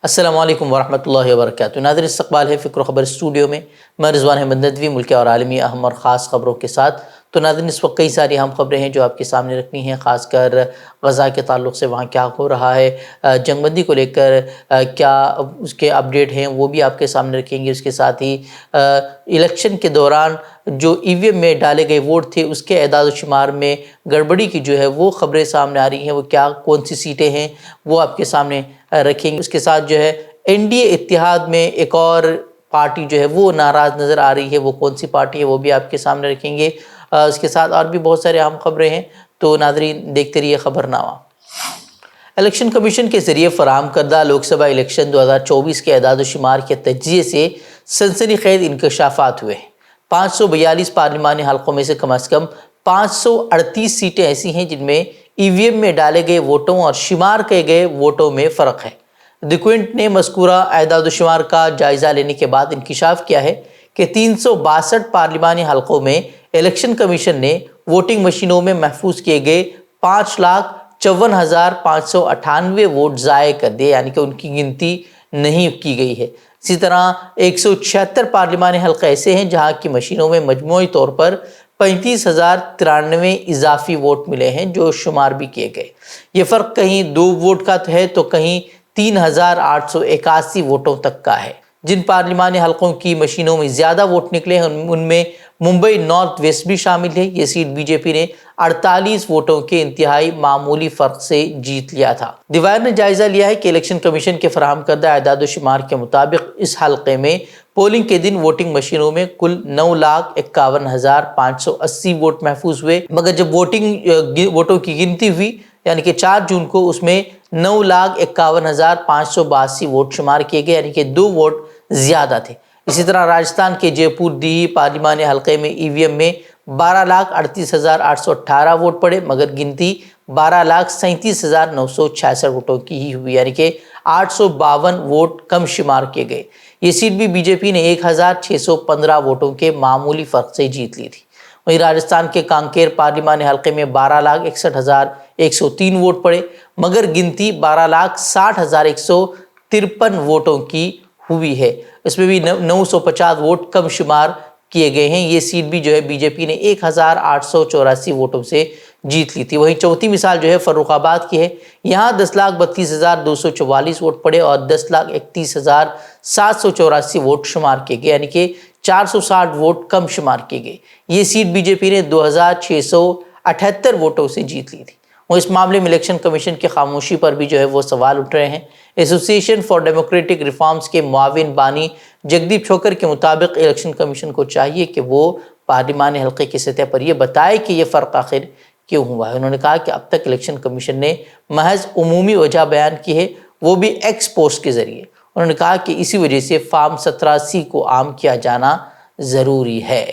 السلام علیکم ورحمۃ اللہ وبرکاتہ۔ ناظرین، استقبال ہے فکر و خبر اسٹوڈیو میں رضوان احمد ندوی ملکی اور عالمی اہم اور خاص خبروں کے ساتھ۔ تو ناظرین، اس وقت کئی ساری اہم خبریں ہیں جو آپ کے سامنے رکھنی ہیں، خاص کر غزہ کے تعلق سے وہاں کیا ہو رہا ہے، جنگ بندی کو لے کر کیا اس کے اپڈیٹ ہیں وہ بھی آپ کے سامنے رکھیں گے۔ اس کے ساتھ ہی الیکشن کے دوران جو ای وی ایم میں ڈالے گئے ووٹ تھے اس کے اعداد و شمار میں گڑبڑی کی جو ہے وہ خبریں سامنے آ رہی ہیں، وہ کون سی سیٹیں ہیں وہ آپ کے سامنے رکھیں گے۔ اس کے ساتھ جو ہے این ڈی اے اتحاد میں ایک اور پارٹی جو ہے وہ ناراض نظر آ رہی ہے، وہ کون سی پارٹی ہے وہ بھی آپ کے سامنے رکھیں گے۔ اس کے ساتھ اور بھی بہت سارے اہم خبریں ہیں، تو ناظرین دیکھتے رہیے خبرنامہ۔ الیکشن کمیشن کے ذریعے فراہم کردہ لوک سبھا الیکشن 2024 کے اعداد و شمار کے تجزیے سے سنسنی خیز انکشافات ہوئے ہیں۔ 542 پارلیمانی حلقوں میں سے کم 538 سیٹیں ایسی ہیں جن میں ای وی ایم میں ڈالے گئے ووٹوں اور شمار کیے گئے ووٹوں میں فرق ہے۔ دی کوئنٹ نے مذکورہ اعداد و شمار کا جائزہ لینے کے بعد انکشاف کیا ہے کہ 362 پارلیمانی حلقوں میں الیکشن کمیشن نے ووٹنگ مشینوں میں محفوظ کیے گئے 5,54,598 ووٹ ضائع کر دیے، یعنی کہ ان کی گنتی نہیں کی گئی ہے۔ اسی طرح 176 پارلیمانی حلقے ایسے ہیں جہاں کی مشینوں میں مجموعی طور پر 35,093 اضافی ووٹ ملے ہیں جو شمار بھی کیے گئے۔ یہ فرق کہیں 2 ووٹ کا ہے تو کہیں 3,881 ووٹوں تک کا ہے۔ جن پارلیمانی حلقوں کی مشینوں میں زیادہ ووٹ نکلے ہیں ان میں ممبئی نارتھ ویسٹ بھی شامل ہے۔ یہ سیٹ بی جے پی نے 48 ووٹوں کے انتہائی معمولی فرق سے جیت لیا تھا۔ دی وائر نے جائزہ لیا ہے کہ الیکشن کمیشن کے فراہم کردہ اعداد و شمار کے مطابق اس حلقے میں پولنگ کے دن ووٹنگ مشینوں میں کل 9,51,580 ووٹ محفوظ ہوئے، مگر جب ووٹوں کی گنتی ہوئی یعنی کہ 4 جون کو اس میں 9,51,582 ووٹ شمار کیے گئے، یعنی کہ 2 ووٹ زیادہ تھے۔ اسی طرح راجستھان کے جے پور دیہی پارلیمانی حلقے میں ای وی ایم میں 12,38,818 ووٹ پڑے، مگر گنتی 12,37,966 ووٹوں کی ہی ہوئی، یعنی کہ 852 ووٹ کم شمار کیے گئے۔ یہ سیٹ بھی بی جے پی نے 1,615 ووٹوں کے معمولی فرق سے جیت لی تھی۔ وہیں راجستھان کے کانکیر پارلیمانی حلقے میں 12,61,103 ووٹ پڑے، مگر گنتی 12,60,153 ووٹوں کی ہوئی ہے۔ اس میں بھی 950 ووٹ کم شمار کیے گئے ہیں۔ یہ سیٹ بھی جو ہے بی جے پی نے 1,884 ووٹوں سے جیت لی تھی۔ وہیں چوتھی مثال جو ہے فروخ آباد کی ہے۔ یہاں 10,32,244 ووٹ پڑے اور 10,31,784 ووٹ شمار کیے گئے، یعنی کہ 460 ووٹ کم شمار کیے گئے۔ یہ سیٹ بی جے پی نے 2,678 ووٹوں سے جیت لی تھی۔ وہ اس معاملے میں الیکشن کمیشن کی خاموشی پر بھی جو ہے وہ سوال اٹھ رہے ہیں۔ ایسوسی ایشن فار ڈیموکریٹک ریفارمز کے معاون بانی جگدیپ چھوکر کے مطابق الیکشن کمیشن کو چاہیے کہ وہ پارلیمانی حلقے کی سطح پر یہ بتائے کہ یہ فرق آخر کیوں ہوا ہے۔ انہوں نے کہا کہ اب تک الیکشن کمیشن نے محض عمومی وجہ بیان کی ہے، وہ بھی ایکس پوسٹ کے ذریعے۔ انہوں نے کہا کہ اسی وجہ سے فارم 17C کو عام کیا جانا ضروری ہے۔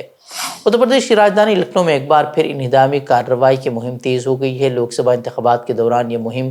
اتر پردیش کی راجدھانی لکھنؤ میں ایک بار پھر انہدامی کارروائی کی مہم تیز ہو گئی ہے۔ لوک سبھا انتخابات کے دوران یہ مہم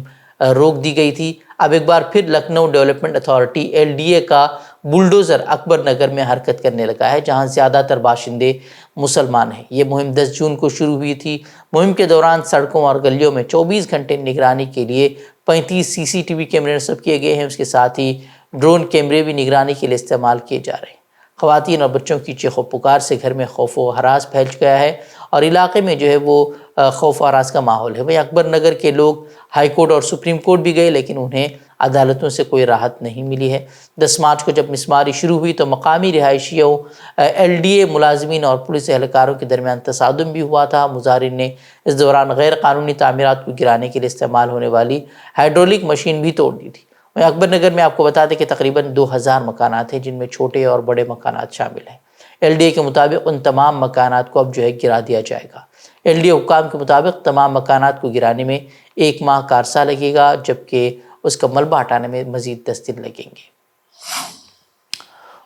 روک دی گئی تھی۔ اب ایک بار پھر Lucknow development authority L D A کا بلڈوزر اکبر نگر میں حرکت کرنے لگا ہے، جہاں زیادہ تر باشندے مسلمان ہیں۔ یہ مہم 10 جون کو شروع ہوئی تھی۔ مہم کے دوران سڑکوں اور گلیوں میں 24 گھنٹے نگرانی کے لیے 35 CCTV کیمرے نصب کیے گئے ہیں۔ اس کے ساتھ ہی ڈرون کیمرے بھی نگرانی کے لیے استعمال کیے جا رہے ہیں۔ خواتین اور بچوں کی چیخ و پکار سے گھر میں خوف و ہراس پھیل گیا ہے اور علاقے میں جو ہے وہ خوف و ہراس کا ماحول ہے۔ وہیں اکبر نگر کے لوگ ہائی کورٹ اور سپریم کورٹ بھی گئے، لیکن انہیں عدالتوں سے کوئی راحت نہیں ملی ہے۔ 10 مارچ کو جب مسماری شروع ہوئی تو مقامی رہائشیوں، ایل ڈی اے ملازمین اور پولیس اہلکاروں کے درمیان تصادم بھی ہوا تھا۔ مظاہرین نے اس دوران غیر قانونی تعمیرات کو گرانے کے لیے استعمال ہونے والی ہائیڈرولک مشین بھی توڑ دی تھی۔ اکبر نگر میں آپ کو بتا دیں کہ تقریباً 2,000 مکانات ہیں، جن میں چھوٹے اور بڑے مکانات شامل ہیں۔ ایل ڈی اے کے مطابق ان تمام مکانات کو اب جو ہے گرا دیا جائے گا۔ ایل ڈی اے حکام کے مطابق تمام مکانات کو گرانے میں 1 ماہ کا عرصہ لگے گا، جبکہ اس کا ملبہ ہٹانے میں مزید 10 دن لگیں گے۔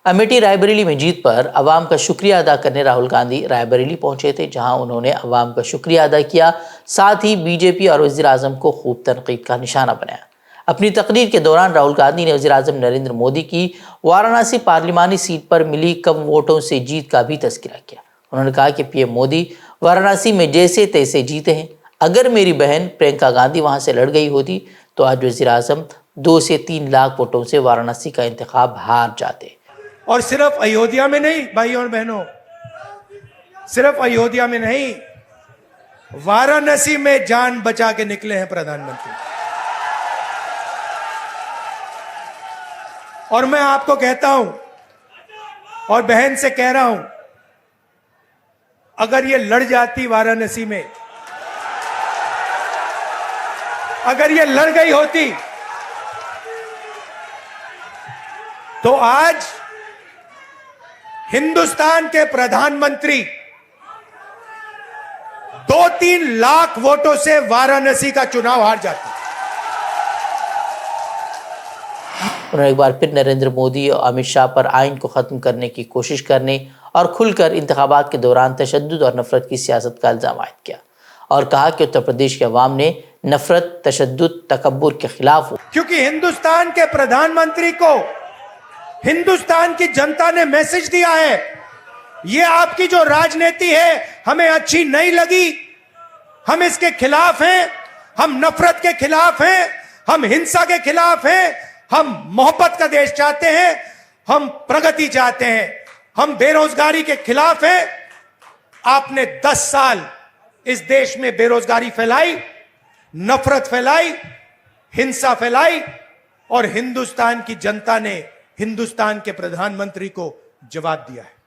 امیٹھی رائے بریلی میں جیت پر عوام کا شکریہ ادا کرنے راہل گاندھی رائے بریلی پہنچے تھے، جہاں انہوں نے عوام کا شکریہ ادا کیا، ساتھ ہی بی جے پی اور وزیر اعظم کو خوب تنقید کا نشانہ بنایا۔ اپنی تقریر کے دوران راہل گاندھی نے وزیر اعظم نریندر مودی کی وارانسی پارلیمانی سیٹ پر ملی کم ووٹوں سے جیت کا بھی تذکرہ کیا۔ انہوں نے کہا کہ پی ایم مودی وارانسی میں جیسے تیسے جیتے ہیں۔ اگر میری بہن پرینکا گاندھی وہاں سے لڑ گئی ہوتی تو آج وزیر اعظم 2 سے 3 لاکھ ووٹوں سے وارانسی کا انتخاب ہار جاتے۔ اور صرف ایودھیا میں نہیں بھائیوں اور بہنوں، صرف ایودھیا میں نہیں، وارانسی میں جان بچا کے نکلے ہیں پردھان منتری۔ اور میں آپ کو کہتا ہوں اور بہن سے کہہ رہا ہوں، اگر یہ لڑ جاتی وارانسی میں، اگر یہ لڑ گئی ہوتی تو آج ہندوستان کے پردھان منتری 2-3 لاکھ ووٹوں سے وارانسی کا چناو ہار جاتے۔ انہوں نے ایک بار پھر نریندر مودی اور امت شاہ پر آئین کو ختم کرنے کی کوشش کرنے اور کھل کر انتخابات کے دوران تشدد اور نفرت کی سیاست کا الزام عائد کیا، اور کہا کہ اتر پردیش کے عوام نے نفرت، تشدد، تکبر کے خلاف کیونکہ ہندوستان کے پردھان منتری کو ہندوستان کی جنتا نے میسج دیا ہے، یہ آپ کی جو راجنیتی ہے ہمیں اچھی نہیں لگی، ہم اس کے خلاف ہیں، ہم نفرت کے خلاف ہیں، ہم ہنسا کے خلاف ہیں، ہم محبت کا دیش چاہتے ہیں، ہم پرگتی چاہتے ہیں، ہم بے روزگاری کے خلاف ہیں۔ آپ نے 10 سال اس دیش میں بے روزگاری پھیلائی، نفرت پھیلائی، ہنسا پھیلائی، اور ہندوستان کی جنتا نے ہندوستان کے پردھان منتری کو جواب دیا ہے۔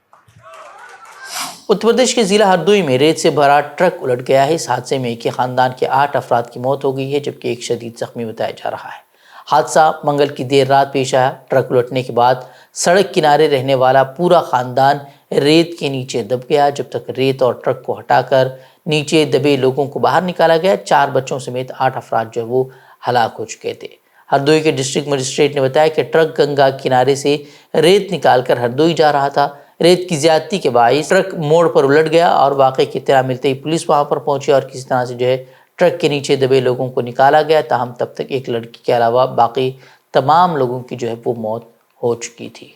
اتر پردیش کے ضلع ہردوئی میں ریت سے بھرا ٹرک الٹ گیا ہے۔ اس حادثے میں ایک ہی خاندان کے 8 افراد کی موت ہو گئی ہے، جبکہ ایک شدید زخمی بتایا جا رہا ہے۔ حادثہ منگل کی دیر رات پیش آیا۔ ٹرک الٹنے کے بعد سڑک کنارے رہنے والا پورا خاندان ریت کے نیچے دب گیا۔ جب تک ریت اور ٹرک کو ہٹا کر نیچے دبے لوگوں کو باہر نکالا گیا، 4 بچوں سمیت 8 افراد جو وہ ہلاک ہو چکے تھے۔ ہردوئی کے ڈسٹرکٹ مجسٹریٹ نے بتایا کہ ٹرک گنگا کنارے سے ریت نکال کر ہردوئی جا رہا تھا۔ ریت کی زیادتی کے باعث ٹرک موڑ پر الٹ گیا اور واقعے کی اطلاع ملتے ہی پولیس وہاں پر پہنچی اور کسی طرح سے ٹرک کے نیچے دبے لوگوں کو نکالا گیا۔ تاہم تب تک ایک لڑکی کے علاوہ باقی تمام لوگوں کی وہ موت ہو چکی تھی۔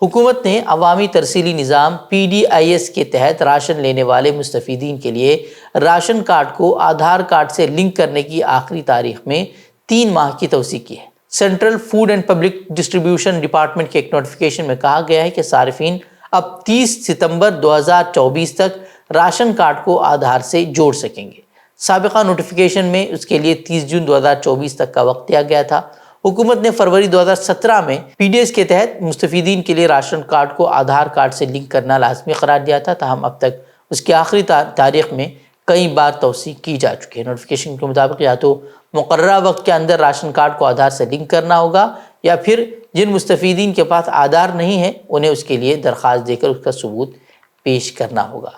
حکومت نے عوامی ترسیلی نظام PDIS کے تحت راشن لینے والے مستفیدین کے لیے راشن کارڈ کو آدھار کارڈ سے لنک کرنے کی آخری تاریخ میں 3 ماہ کی توسیع کی ہے۔ Central food and public distribution department کے ایک نوٹیفیکیشن میں کہا گیا ہے کہ صارفین اب 30 ستمبر 2024 تک راشن کارڈ کو آدھار سے جوڑ سکیں گے۔ سابقہ نوٹیفیکیشن میں اس کے لیے 30 جون 2024 تک کا وقت دیا گیا تھا۔ حکومت نے فروری 2017 میں PDS کے تحت مستفیدین کے لیے راشن کارڈ کو آدھار کارڈ سے لنک کرنا لازمی قرار دیا تھا، تاہم اب تک اس کی آخری تاریخ میں کئی بار توسیع کی جا چکی ہے۔ نوٹیفیکیشن کے مطابق یا تو مقررہ وقت کے اندر راشن کارڈ کو آدھار سے لنک کرنا ہوگا، یا پھر جن مستفیدین کے پاس آدھار نہیں ہے انہیں اس کے لیے درخواست دے کر اس کا ثبوت پیش کرنا ہوگا۔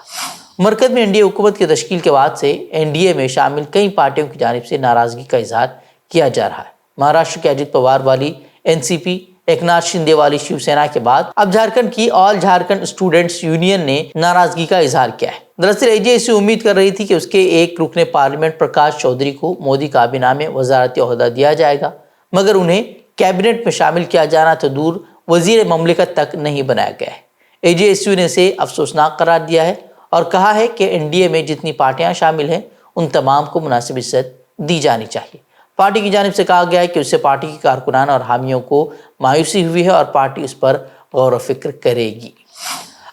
مرکز میں NDA حکومت کی تشکیل کے بعد سے NDA میں شامل کئی پارٹیوں کی جانب سے ناراضگی کا اظہار کیا جا رہا ہے۔ مہاراشٹر کے اجیت پوار والی NCP، ایکناتھ شندے والی شیو سینا کے بعد اب جھارکھنڈ کی آل جھارکھنڈ اسٹوڈنٹس یونین نے ناراضگی کا اظہار کیا ہے۔ دراصل AJSU امید کر رہی تھی کہ اس کے ایک رکن پارلیمنٹ پرکاش چودھری کو مودی کابینہ میں وزارتی عہدہ دیا جائے گا، مگر انہیں کیبنٹ میں شامل کیا جانا تو دور وزیر مملکت تک نہیں بنایا گیا ہے۔ AJSU نے اسے افسوسناک قرار دیا ہے اور کہا ہے کہ NDA میں جتنی پارٹیاں شامل ہیں ان تمام کو مناسب عزت دی جانی چاہیے۔ پارٹی کی جانب سے کہا گیا ہے کہ اس سے پارٹی کے کارکنان اور حامیوں کو مایوسی ہوئی ہے اور پارٹی اس پر غور و فکر کرے گی۔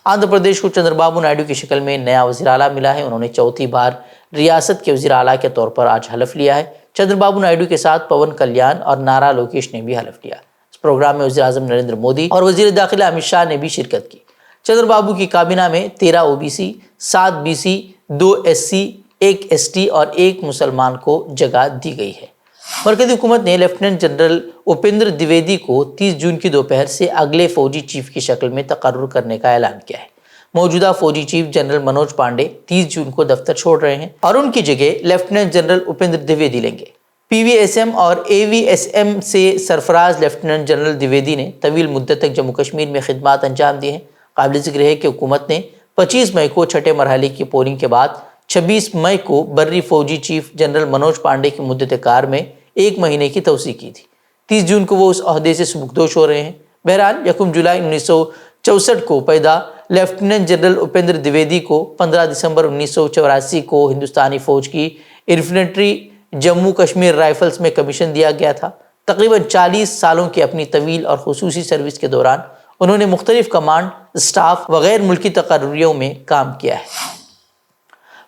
آندھرا پردیش کو چندر بابو نائیڈو کی شکل میں نیا وزیر اعلیٰ ملا ہے۔ انہوں نے چوتھی بار ریاست کے وزیر اعلیٰ کے طور پر آج حلف لیا ہے۔ چندر بابو نائیڈو کے ساتھ پون کلیان اور نارا لوکیش نے بھی حلف لیا۔ اس پروگرام میں وزیر اعظم نریندر مودی اور وزیر داخلہ امت شاہ نے بھی شرکت کی۔ چندر بابو کی کابینہ میں 13 OBC، 7 BC، 2 SC، 1 ST اور 1 مسلمان کو جگہ دی گئی ہے۔ مرکزی حکومت نے لیفٹیننٹ جنرل اپیندر دیویدی کو 30 جون کی دوپہر سے اگلے فوجی چیف کی شکل میں تقرر کرنے کا اعلان کیا ہے۔ موجودہ فوجی چیف جنرل منوج پانڈے 30 جون کو دفتر چھوڑ رہے ہیں اور ان کی جگہ لیفٹیننٹ جنرل اپیندر دیویدی لیں گے۔ PVSM اور AVSM سے سرفراز لیفٹیننٹ جنرل دیویدی نے طویل مدت تک جموں کشمیر میں خدمات انجام دی ہیں۔ قابل ذکر ہے کہ حکومت نے 25 مئی کو چھٹے مرحلے کی پولنگ کے بعد 26 مئی کو بری فوجی چیف جنرل منوج پانڈے کی مدت کار میں 1 مہینے کی توسیع کی تھی۔ 30 جون کو وہ اس عہدے سے سبکدوش ہو رہے ہیں۔ بہرحال 1 جولائی 1964 کو پیدا لیفٹیننٹ جنرل اپیندر دیویدی کو 15 دسمبر 1984 کو ہندوستانی فوج کی انفینٹری جموں کشمیر رائفلز میں کمیشن دیا گیا تھا۔ تقریباً 40 سالوں کی اپنی طویل اور خصوصی سروس کے دوران انہوں نے مختلف کمانڈ، اسٹاف وغیر ملکی تقرریوں میں کام کیا ہے۔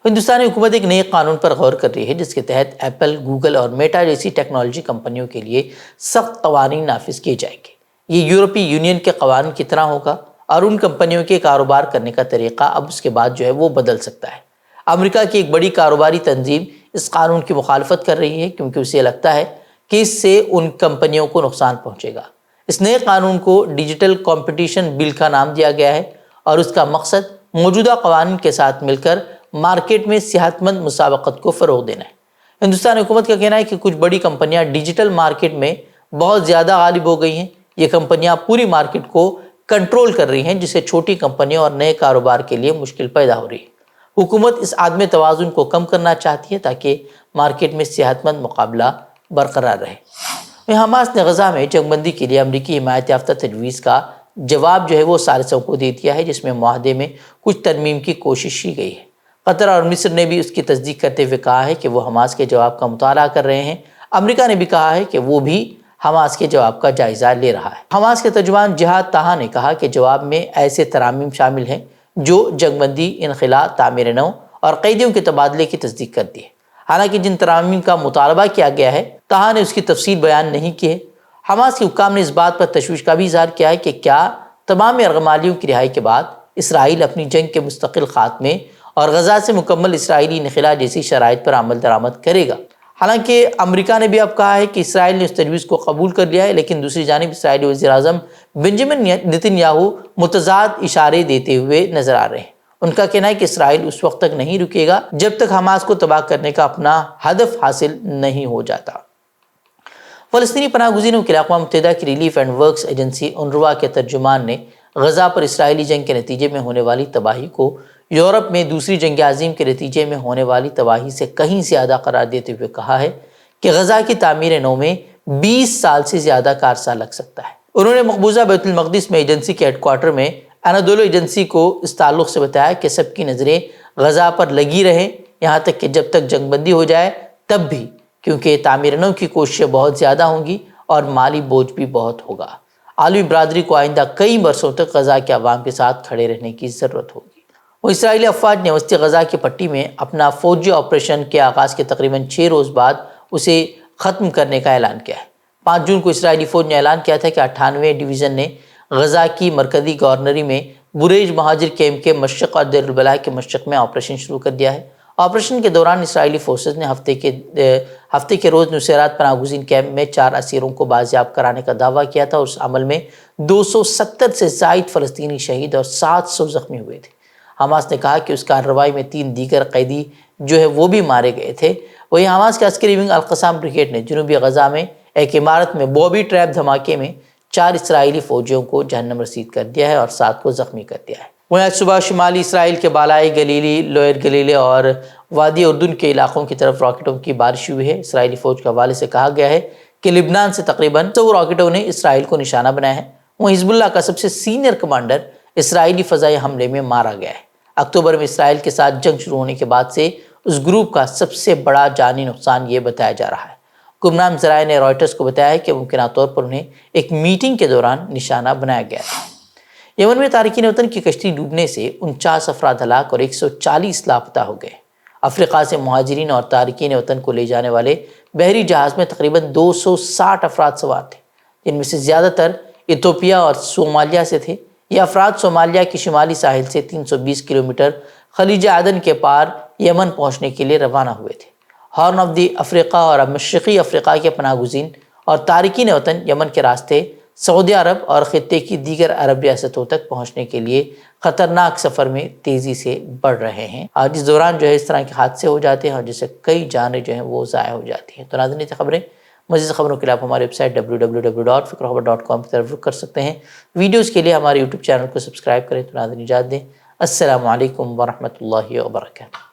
ہندوستانی حکومت ایک نئے قانون پر غور کر رہی ہے جس کے تحت ایپل، گوگل اور میٹا جیسی ٹیکنالوجی کمپنیوں کے لیے سخت قوانین نافذ کیے جائیں گے۔ یہ یورپی یونین کے قوانین کی طرح ہوگا اور ان کمپنیوں کے کاروبار کرنے کا طریقہ اب اس کے بعد وہ بدل سکتا ہے۔ امریکہ کی ایک بڑی کاروباری تنظیم اس قانون کی مخالفت کر رہی ہے کیونکہ اسے لگتا ہے کہ اس سے ان کمپنیوں کو نقصان پہنچے گا۔ اس نئے قانون کو ڈیجیٹل کمپٹیشن بل کا نام دیا گیا ہے اور اس کا مقصد موجودہ قوانین کے ساتھ مل کر مارکیٹ میں صحت مند مسابقت کو فروغ دینا ہے۔ ہندوستان حکومت کا کہنا ہے کہ کچھ بڑی کمپنیاں ڈیجیٹل مارکیٹ میں بہت زیادہ غالب ہو گئی ہیں۔ یہ کمپنیاں پوری مارکیٹ کو کنٹرول کر رہی ہیں جس سے چھوٹی کمپنیوں اور نئے کاروبار کے لیے مشکل پیدا ہو رہی ہے۔ حکومت اس عدم توازن کو کم کرنا چاہتی ہے تاکہ مارکیٹ میں صحت مند مقابلہ برقرار رہے۔ حماس نے غزہ میں جنگ بندی کے لیے امریکی حمایت یافتہ تجویز کا جواب وہ ثالثوں کو دے دیا ہے جس میں معاہدے میں کچھ ترمیم کی کوشش کی گئی ہے۔ قطر اور مصر نے بھی اس کی تصدیق کرتے ہوئے کہا ہے کہ وہ حماس کے جواب کا مطالعہ کر رہے ہیں۔ امریکہ نے بھی کہا ہے کہ وہ بھی حماس کے جواب کا جائزہ لے رہا ہے۔ حماس کے ترجمان جہاد طہا نے کہا کہ جواب میں ایسے ترامیم شامل ہیں جو جنگ بندی، انخلاء، تعمیر نو اور قیدیوں کے تبادلے کی تصدیق کرتی ہے۔ حالانکہ جن ترامیم کا مطالبہ کیا گیا ہے طہا نے اس کی تفصیل بیان نہیں کی ہے۔ حماس کے حکام نے اس بات پر تشویش کا بھی اظہار کیا ہے کہ کیا تمام ارغمالیوں کی رہائی کے بعد اسرائیل اپنی جنگ کے مستقل خاتمے اور غزہ سے مکمل اسرائیلی انخلاء جیسی شرائط پر عمل درآمد کرے گا۔ حالانکہ امریکہ نے بھی اب کہا ہے کہ اسرائیل نے اس تجویز کو قبول کر لیا ہے، لیکن دوسری جانب اسرائیلی وزیر اعظم بنجمن نتن یاہو متضاد اشارے دیتے ہوئے نظر آ رہے ہیں۔ ان کا کہنا ہے کہ اسرائیل اس وقت تک نہیں رکے گا جب تک حماس کو تباہ کرنے کا اپنا ہدف حاصل نہیں ہو جاتا۔ فلسطینی پناہ گزینوں کے لیے اقوام متحدہ کی ریلیف اینڈ ورکس ایجنسی اونروا کے ترجمان نے غزہ پر اسرائیلی جنگ کے نتیجے میں ہونے والی تباہی کو یورپ میں دوسری جنگ عظیم کے نتیجے میں ہونے والی تباہی سے کہیں زیادہ قرار دیتے ہوئے کہا ہے کہ غزہ کی تعمیر نو میں 20 سال سے زیادہ کا عرصہ لگ سکتا ہے۔ انہوں نے مقبوضہ بیت المقدس میں ایجنسی کے ہیڈ کوارٹر میں انادولو ایجنسی کو اس تعلق سے بتایا کہ سب کی نظریں غزہ پر لگی رہیں یہاں تک کہ جب تک جنگ بندی ہو جائے تب بھی، کیونکہ تعمیر نو کی کوششیں بہت زیادہ ہوں گی اور مالی بوجھ بھی بہت ہوگا۔ عالمی برادری کو آئندہ کئی برسوں تک غزہ کے عوام کے ساتھ کھڑے رہنے کی ضرورت ہوگی۔ وہ اسرائیلی افواج نے وسطی غزہ کی پٹی میں اپنا فوجی آپریشن کے آغاز کے تقریباً 6 روز بعد اسے ختم کرنے کا اعلان کیا ہے۔ 5 جون کو اسرائیلی فوج نے اعلان کیا تھا کہ 98ویں ڈویژن نے غزہ کی مرکزی گورنری میں بریج مہاجر کیمپ کے مشرق اور دیر البلح کے مشرق میں آپریشن شروع کر دیا ہے۔ آپریشن کے دوران اسرائیلی فورسز نے ہفتے کے روز نصیرات پناہ گزین کیمپ میں 4 اسیروں کو بازیاب کرانے کا دعویٰ کیا تھا اور اس عمل میں 270 سے زائد فلسطینی شہید اور 700 زخمی ہوئے تھے۔ حماس نے کہا کہ اس کارروائی میں 3 دیگر قیدی وہ بھی مارے گئے تھے۔ وہیں حماس کے عسکری ونگ القسام بریگیڈ نے جنوبی غزہ میں ایک عمارت میں بوبی ٹریپ دھماکے میں 4 اسرائیلی فوجیوں کو جہنم رسید کر دیا ہے اور 7 کو زخمی کر دیا ہے۔ وہیں آج صبح شمالی اسرائیل کے بالائی گلیلی، لوئر گلیلے اور وادی اردن کے علاقوں کی طرف راکٹوں کی بارش ہوئی ہے۔ اسرائیلی فوج کے حوالے سے کہا گیا ہے کہ لبنان سے تقریباً 100 راکٹوں نے اسرائیل کو نشانہ بنایا ہے۔ وہیں حزب اللہ کا سب سے سینئر کمانڈر اسرائیلی فضائی حملے میں مارا گیا ہے۔ اکتوبر میں اسرائیل کے ساتھ جنگ شروع ہونے کے بعد سے اس گروپ کا سب سے بڑا جانی نقصان یہ بتایا جا رہا ہے۔ گمنام ذرائع نے رائٹرز کو بتایا ہے کہ ممکنہ طور پر انہیں ایک میٹنگ کے دوران نشانہ بنایا گیا تھا۔ یمن میں تارکین وطن کی کشتی ڈوبنے سے 49 افراد ہلاک اور 140 لاپتہ ہو گئے۔ افریقہ سے مہاجرین اور تارکین وطن کو لے جانے والے بحری جہاز میں تقریباً 260 افراد سوار تھے، جن میں سے زیادہ تر ایتھوپیا اور صومالیہ سے تھے۔ یہ افراد صومالیہ کی شمالی ساحل سے 320 کلومیٹر خلیج عدن کے پار یمن پہنچنے کے لیے روانہ ہوئے تھے۔ ہارن آف دی افریقہ اور مشرقی افریقہ کے پناہ گزین اور تارکین وطن یمن کے راستے سعودی عرب اور خطے کی دیگر عرب ریاستوں تک پہنچنے کے لیے خطرناک سفر میں تیزی سے بڑھ رہے ہیں۔ جس دوران اس طرح کے حادثے ہو جاتے ہیں اور جس سے کئی جانیں وہ ضائع ہو جاتی ہیں۔ تو ناظرین، خبریں مزید خبروں کے لیے آپ ہماری ویب سائٹ www.fikrrخبر.com کی طرف رخ کر سکتے ہیں۔ ویڈیوز کے لیے ہمارے یوٹیوب چینل کو سبسکرائب کریں۔ تو ناظرین اجازت دیں، السلام علیکم ورحمۃ اللہ وبرکاتہ۔